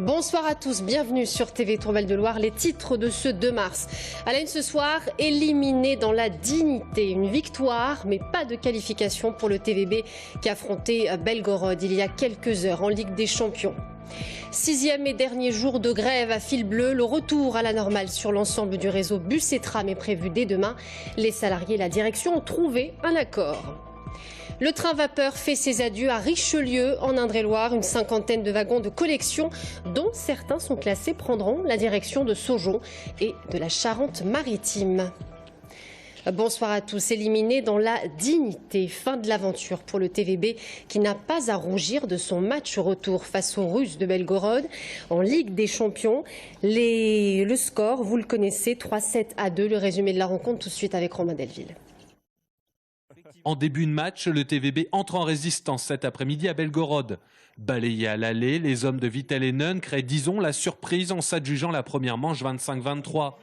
Bonsoir à tous, bienvenue sur TV Tourvel de Loire. Les titres de ce 2 mars. À la une ce soir, éliminé dans la dignité. Une victoire, mais pas de qualification pour le TVB qui affrontait Belgorod il y a quelques heures en Ligue des Champions. 6e et dernier jour de grève à fil bleu. Le retour à la normale sur l'ensemble du réseau bus et tram est prévu dès demain. Les salariés et la direction ont trouvé un accord. Le train vapeur fait ses adieux à Richelieu en Indre-et-Loire. Une cinquantaine de wagons de collection, dont certains sont classés, prendront la direction de Saujon et de la Charente-Maritime. Bonsoir à tous. Éliminé dans la dignité. Fin de l'aventure pour le TVB qui n'a pas à rougir de son match retour face aux Russes de Belgorod en Ligue des Champions. Le score, vous le connaissez, 3-7-2. Le résumé de la rencontre tout de suite avec Romain Delville. En début de match, le TVB entre en résistance cet après-midi à Belgorod. Balayés à l'aller, les hommes de Vittel et Nunn créent, disons, la surprise en s'adjugeant la première manche 25-23.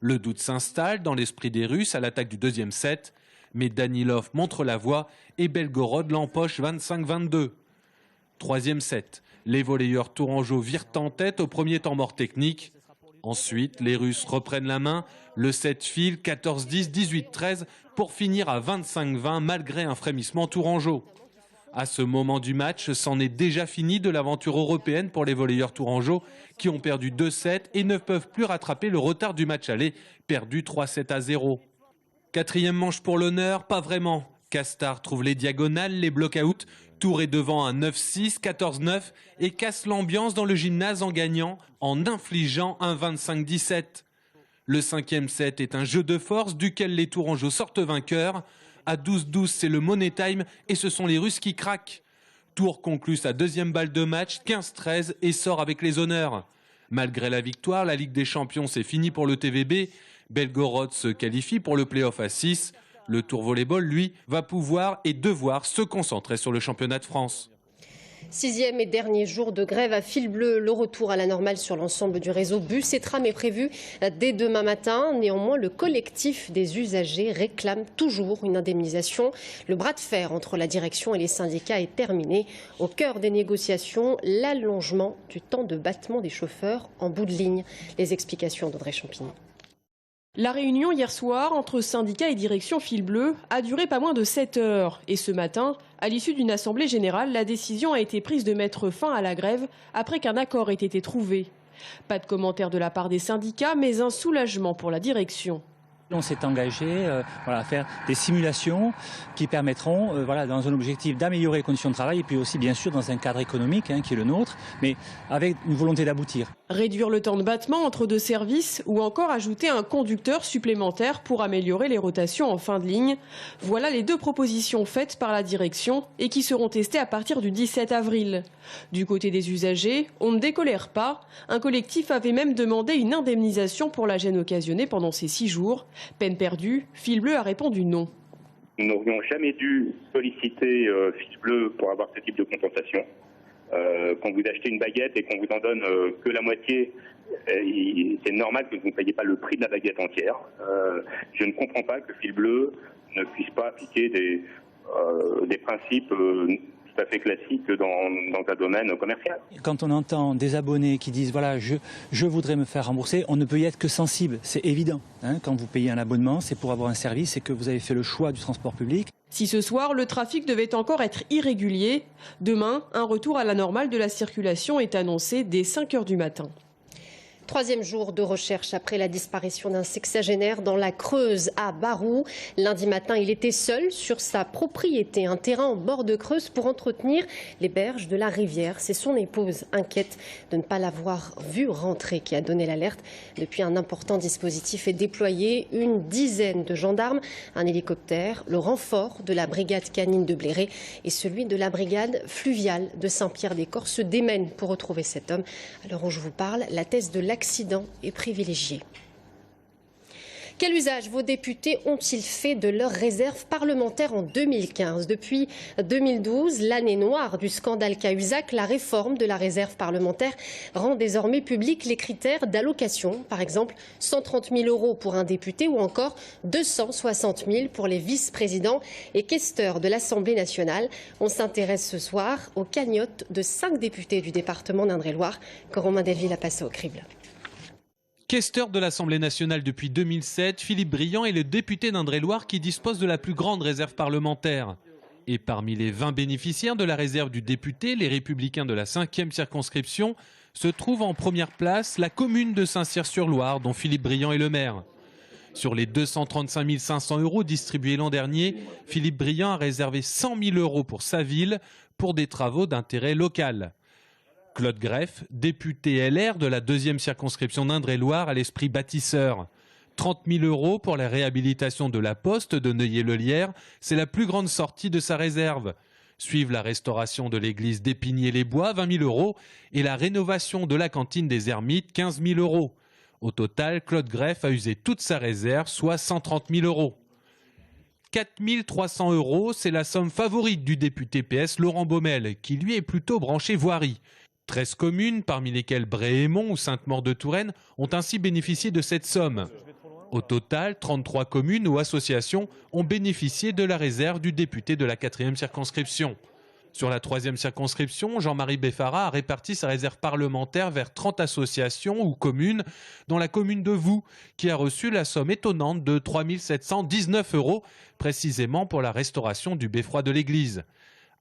Le doute s'installe dans l'esprit des Russes à l'attaque du deuxième set, mais Danilov montre la voie et Belgorod l'empoche 25-22. Troisième set, les volleyeurs tourangeaux virent en tête au premier temps mort technique. Ensuite, les Russes reprennent la main, le set file 14-10, 18-13 pour finir à 25-20 malgré un frémissement tourangeau. À ce moment du match, c'en est déjà fini de l'aventure européenne pour les volleyeurs tourangeaux qui ont perdu 2-7 et ne peuvent plus rattraper le retard du match aller, perdu 3-7-0. Quatrième manche pour l'honneur, pas vraiment. Castard trouve les diagonales, les block-out. Tour est devant un 9-6, 14-9 et casse l'ambiance dans le gymnase en gagnant, en infligeant un 25-17. Le cinquième set est un jeu de force duquel les tourangeaux sortent vainqueurs. À 12-12, c'est le money time et ce sont les Russes qui craquent. Tour conclut sa deuxième balle de match, 15-13 et sort avec les honneurs. Malgré la victoire, la Ligue des Champions, c'est fini pour le TVB. Belgorod se qualifie pour le play-off à 6. Le Tour Volleyball, lui, va pouvoir et devoir se concentrer sur le championnat de France. 6e et dernier jour de grève à fil bleu. Le retour à la normale sur l'ensemble du réseau bus et tram est prévu dès demain matin. Néanmoins, le collectif des usagers réclame toujours une indemnisation. Le bras de fer entre la direction et les syndicats est terminé. Au cœur des négociations, l'allongement du temps de battement des chauffeurs en bout de ligne. Les explications d'Audrey Champigny. La réunion hier soir entre syndicats et direction fil bleu a duré pas moins de 7 heures. Et ce matin, à l'issue d'une assemblée générale, la décision a été prise de mettre fin à la grève après qu'un accord ait été trouvé. Pas de commentaire de la part des syndicats, mais un soulagement pour la direction. On s'est engagé à faire des simulations qui permettront, dans un objectif d'améliorer les conditions de travail et puis aussi bien sûr dans un cadre économique qui est le nôtre, mais avec une volonté d'aboutir. Réduire le temps de battement entre deux services ou encore ajouter un conducteur supplémentaire pour améliorer les rotations en fin de ligne. Voilà les deux propositions faites par la direction et qui seront testées à partir du 17 avril. Du côté des usagers, on ne décolère pas. Un collectif avait même demandé une indemnisation pour la gêne occasionnée pendant ces 6 jours. Peine perdue, Fil Bleu a répondu non. Nous n'aurions jamais dû solliciter Fil Bleu pour avoir ce type de compensation. Quand vous achetez une baguette et qu'on vous en donne que la moitié, c'est normal que vous ne payiez pas le prix de la baguette entière. Je ne comprends pas que Fil Bleu ne puisse pas appliquer des principes tout à fait classique dans un domaine commercial. Quand on entend des abonnés qui disent voilà je voudrais me faire rembourser, on ne peut y être que sensible, c'est évident. Quand vous payez un abonnement, c'est pour avoir un service et que vous avez fait le choix du transport public. Si ce soir, le trafic devait encore être irrégulier, demain, un retour à la normale de la circulation est annoncé dès 5 h du matin. 3e jour de recherche après la disparition d'un sexagénaire dans la Creuse à Barou. Lundi matin, il était seul sur sa propriété, un terrain en bord de Creuse pour entretenir les berges de la rivière. C'est son épouse, inquiète de ne pas l'avoir vu rentrer, qui a donné l'alerte. Depuis, un important dispositif est déployé, une dizaine de gendarmes, un hélicoptère, le renfort de la brigade canine de Bléré et celui de la brigade fluviale de Saint-Pierre-des-Corps se démènent pour retrouver cet homme. À l'heure où je vous parle, la thèse de l'accident est privilégiée. Quel usage vos députés ont-ils fait de leurs réserves parlementaires en 2015 ? Depuis 2012, l'année noire du scandale Cahuzac, la réforme de la réserve parlementaire rend désormais publics les critères d'allocation. Par exemple, 130 000 € pour un député ou encore 260 000 pour les vice-présidents et questeurs de l'Assemblée nationale. On s'intéresse ce soir aux cagnottes de 5 députés du département d'Indre-et-Loire que Romain Delville a passé au crible. Questeur de l'Assemblée nationale depuis 2007, Philippe Briand est le député d'Indre-et-Loire qui dispose de la plus grande réserve parlementaire. Et parmi les 20 bénéficiaires de la réserve du député, les Républicains de la 5e circonscription, se trouve en première place la commune de Saint-Cyr-sur-Loire, dont Philippe Briand est le maire. Sur les 235 500 € distribués l'an dernier, Philippe Briand a réservé 100 000 € pour sa ville pour des travaux d'intérêt local. Claude Greff, député LR de la 2e circonscription d'Indre-et-Loire, à l'esprit bâtisseur. 30 000 € pour la réhabilitation de la poste de Neuilly-le-Lierre, c'est la plus grande sortie de sa réserve. Suivent la restauration de l'église d'Épigné-les-Bois, 20 000 € et la rénovation de la cantine des Ermites, 15 000 €. Au total, Claude Greff a usé toute sa réserve, soit 130 000 €. 4 300 €, c'est la somme favorite du député PS Laurent Baumel, qui lui est plutôt branché voirie. 13 communes, parmi lesquelles Bréhémont ou Sainte-Maure-de-Touraine, ont ainsi bénéficié de cette somme. Au total, 33 communes ou associations ont bénéficié de la réserve du député de la 4e circonscription. Sur la 3e circonscription, Jean-Marie Beffara a réparti sa réserve parlementaire vers 30 associations ou communes, dont la commune de Voux, qui a reçu la somme étonnante de 3 719 €, précisément pour la restauration du beffroi de l'église.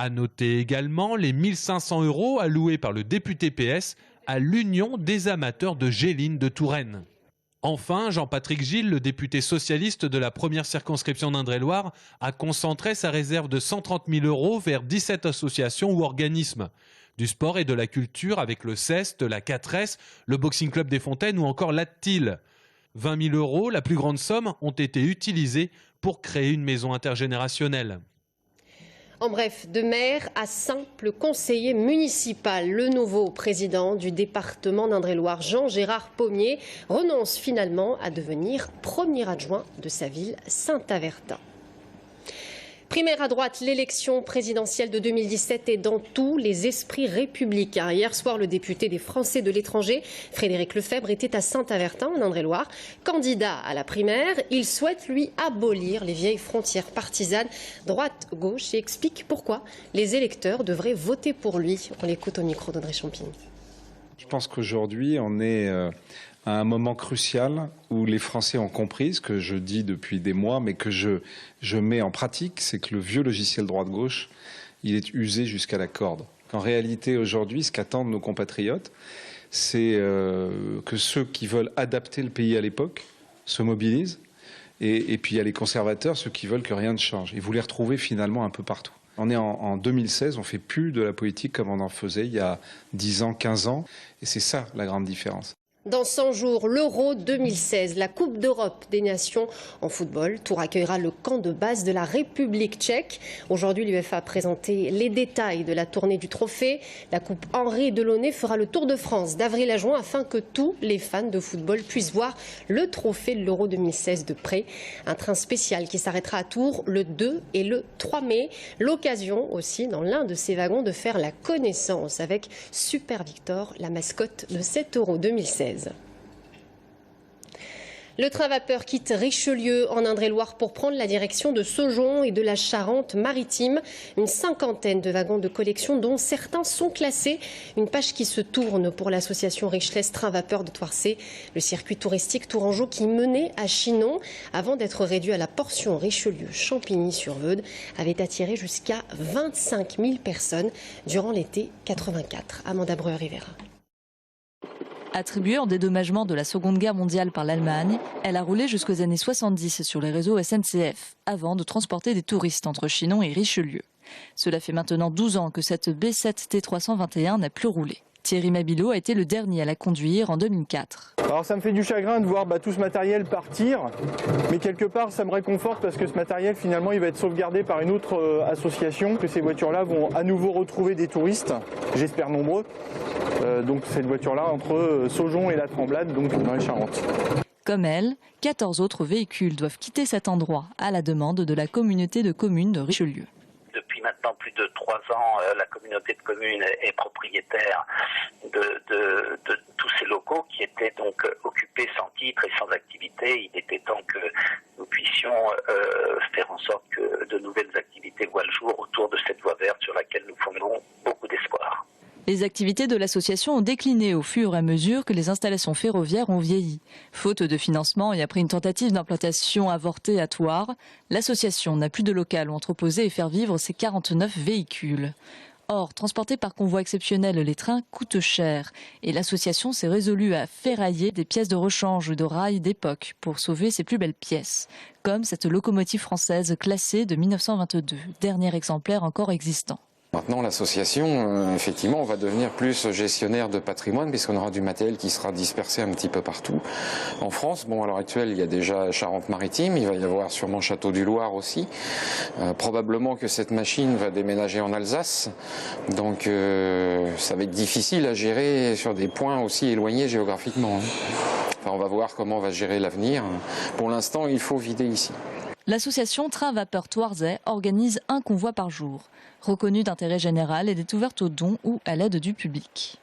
À noter également les 1 500 € alloués par le député PS à l'Union des amateurs de Géline de Touraine. Enfin, Jean-Patrick Gilles, le député socialiste de la 1re circonscription d'Indre-et-Loire, a concentré sa réserve de 130 000 € vers 17 associations ou organismes. Du sport et de la culture avec le CEST, la 4S, le Boxing Club des Fontaines ou encore l'Attil. 20 000 €, la plus grande somme, ont été utilisées pour créer une maison intergénérationnelle. En bref, de maire à simple conseiller municipal, le nouveau président du département d'Indre-et-Loire, Jean-Gérard Pommier, renonce finalement à devenir premier adjoint de sa ville, Saint-Avertin. Primaire à droite, l'élection présidentielle de 2017 est dans tous les esprits républicains. Hier soir, le député des Français de l'étranger, Frédéric Lefebvre, était à Saint-Avertin, en Indre-et-Loire. Candidat à la primaire, il souhaite, lui, abolir les vieilles frontières partisanes droite-gauche et explique pourquoi les électeurs devraient voter pour lui. On l'écoute au micro d'Audrey Champigny. Je pense qu'aujourd'hui, on est à un moment crucial où les Français ont compris ce que je dis depuis des mois, mais que je mets en pratique, c'est que le vieux logiciel droite-gauche, il est usé jusqu'à la corde. En réalité, aujourd'hui, ce qu'attendent nos compatriotes, c'est que ceux qui veulent adapter le pays à l'époque se mobilisent, et puis il y a les conservateurs, ceux qui veulent que rien ne change. Et vous les retrouvez finalement un peu partout. On est en 2016, on ne fait plus de la politique comme on en faisait il y a 10 ans, 15 ans, et c'est ça la grande différence. Dans 100 jours, l'Euro 2016, la Coupe d'Europe des Nations en football. Tours accueillera le camp de base de la République tchèque. Aujourd'hui, l'UEFA a présenté les détails de la tournée du trophée. La Coupe Henri Delaunay fera le Tour de France d'avril à juin afin que tous les fans de football puissent voir le trophée de l'Euro 2016 de près. Un train spécial qui s'arrêtera à Tours le 2 et le 3 mai. L'occasion aussi, dans l'un de ces wagons, de faire la connaissance avec Super Victor, la mascotte de cet Euro 2016. Le train vapeur quitte Richelieu en Indre-et-Loire pour prendre la direction de Saujon et de la Charente-Maritime. Une cinquantaine de wagons de collection dont certains sont classés. Une page qui se tourne pour l'association Richeless Train Vapeur de Toircé. Le circuit touristique tourangeau qui menait à Chinon avant d'être réduit à la portion Richelieu-Champigny-sur-Veude avait attiré jusqu'à 25 000 personnes durant l'été 84. Amanda Breuer-Rivera. Attribuée en dédommagement de la Seconde Guerre mondiale par l'Allemagne, elle a roulé jusqu'aux années 70 sur les réseaux SNCF, avant de transporter des touristes entre Chinon et Richelieu. Cela fait maintenant 12 ans que cette B7 T321 n'a plus roulé. Thierry Mabilot a été le dernier à la conduire en 2004. Alors ça me fait du chagrin de voir tout ce matériel partir, mais quelque part ça me réconforte parce que ce matériel finalement il va être sauvegardé par une autre association, que ces voitures-là vont à nouveau retrouver des touristes, j'espère nombreux. Donc cette voiture-là entre Saujon et la Tremblade, donc dans les Charentes. Comme elle, 14 autres véhicules doivent quitter cet endroit à la demande de la communauté de communes de Richelieu. Depuis maintenant plus de 3 ans, la communauté de communes est propriétaire de tous ces locaux qui étaient donc occupés sans titre et sans activité. Il était temps que nous puissions faire en sorte que de nouvelles activités voient le jour autour de cette voie verte sur laquelle nous fondons beaucoup d'espoir. Les activités de l'association ont décliné au fur et à mesure que les installations ferroviaires ont vieilli. Faute de financement et après une tentative d'implantation avortée à Thouars, l'association n'a plus de local où entreposer et faire vivre ses 49 véhicules. Or, transporter par convoi exceptionnel les trains coûte cher et l'association s'est résolue à ferrailler des pièces de rechange ou de rails d'époque pour sauver ses plus belles pièces, comme cette locomotive française classée de 1922, dernier exemplaire encore existant. Maintenant, l'association, effectivement, va devenir plus gestionnaire de patrimoine puisqu'on aura du matériel qui sera dispersé un petit peu partout. En France, à l'heure actuelle, il y a déjà Charente-Maritime, il va y avoir sûrement Château du Loir aussi. Probablement que cette machine va déménager en Alsace, donc ça va être difficile à gérer sur des points aussi éloignés géographiquement. Enfin, on va voir comment on va gérer l'avenir. Pour l'instant, il faut vider ici. L'association Train Vapeur Thouarsais organise un convoi par jour. Reconnue d'intérêt général, elle est ouverte aux dons ou à l'aide du public.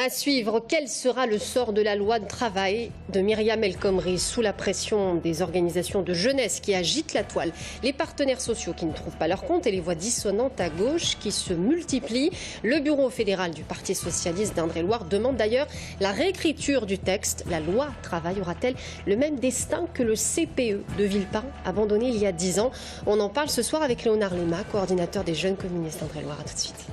À suivre, quel sera le sort de la loi de travail de Myriam El Khomri sous la pression des organisations de jeunesse qui agitent la toile, les partenaires sociaux qui ne trouvent pas leur compte et les voix dissonantes à gauche qui se multiplient. Le bureau fédéral du Parti socialiste d'Indre-et-Loire demande d'ailleurs la réécriture du texte. La loi travail aura-t-elle le même destin que le CPE de Villepin, abandonné il y a 10 ans? On en parle ce soir avec Léonard Lema, coordinateur des jeunes communistes d'Indre-et-Loire. À tout de suite.